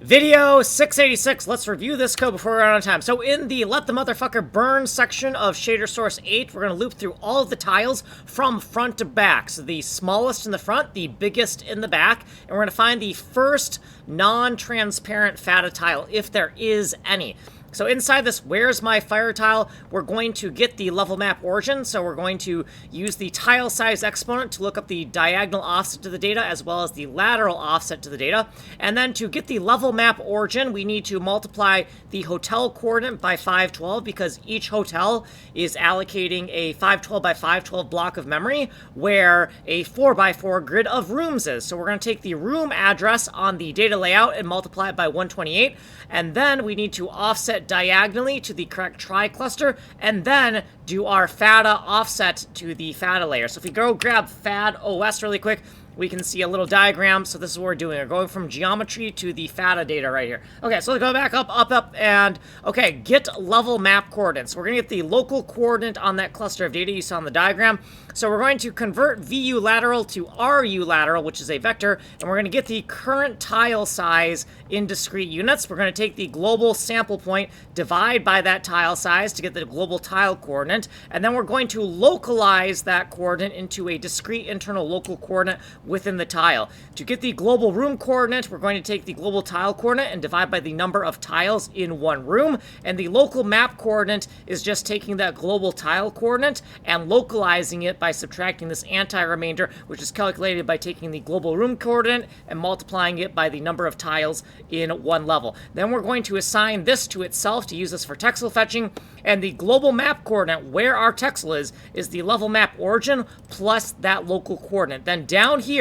Video 686, let's review this code before we run out of time. So in the Let the Motherfucker Burn section of shader source 8, we're going to loop through all of the tiles from front to back. So the smallest in the front, the biggest in the back, and we're going to find the first non-transparent fata tile, if there is any. So inside this where's my fire tile, we're going to get the level map origin. So we're going to use the tile size exponent to look up the diagonal offset to the data as well as the lateral offset to the data. And then to get the level map origin, we need to multiply the hotel coordinate by 512 because each hotel is allocating a 512 by 512 block of memory where a 4x4 grid of rooms is. So we're going to take the room address on the data layout and multiply it by 128. And then we need to offset diagonally to the correct tri-cluster, and then do our fata offset to the fata layer. So if we go grab fad OS really quick, we can see a little diagram. So this is what we're doing. We're going from geometry to the fata data right here. Okay, so let's go back up, and okay, get level map coordinates. We're gonna get the local coordinate on that cluster of data you saw in the diagram. So we're going to convert VU lateral to RU lateral, which is a vector, and we're gonna get the current tile size in discrete units. We're gonna take the global sample point, divide by that tile size to get the global tile coordinate, and then we're going to localize that coordinate into a discrete internal local coordinate within the tile. To get the global room coordinate, we're going to take the global tile coordinate and divide by the number of tiles in one room, and the local map coordinate is just taking that global tile coordinate and localizing it by subtracting this anti-remainder, which is calculated by taking the global room coordinate and multiplying it by the number of tiles in one level. Then we're going to assign this to itself to use this for texel fetching, and the global map coordinate, where our texel is the level map origin plus that local coordinate. Then down here,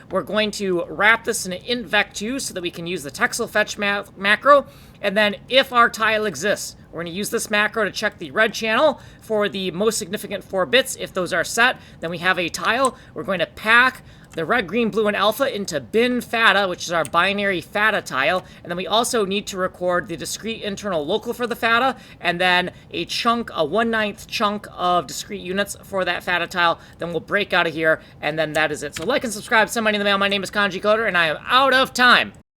we're going to wrap this in an int vec2 so that we can use the texel fetch macro, and then if our tile exists, we're going to use this macro to check the red channel for the most significant 4 bits. If those are set, then we have a tile. We're going to pack the red, green, blue, and alpha into bin fata, which is our binary fata tile. And then we also need to record the discrete internal local for the fata, and then a chunk, a 1/9 chunk of discrete units for that fata tile. Then we'll break out of here, and then that is it. So like and subscribe, send money in the mail. My name is Kanji Coder, and I am out of time.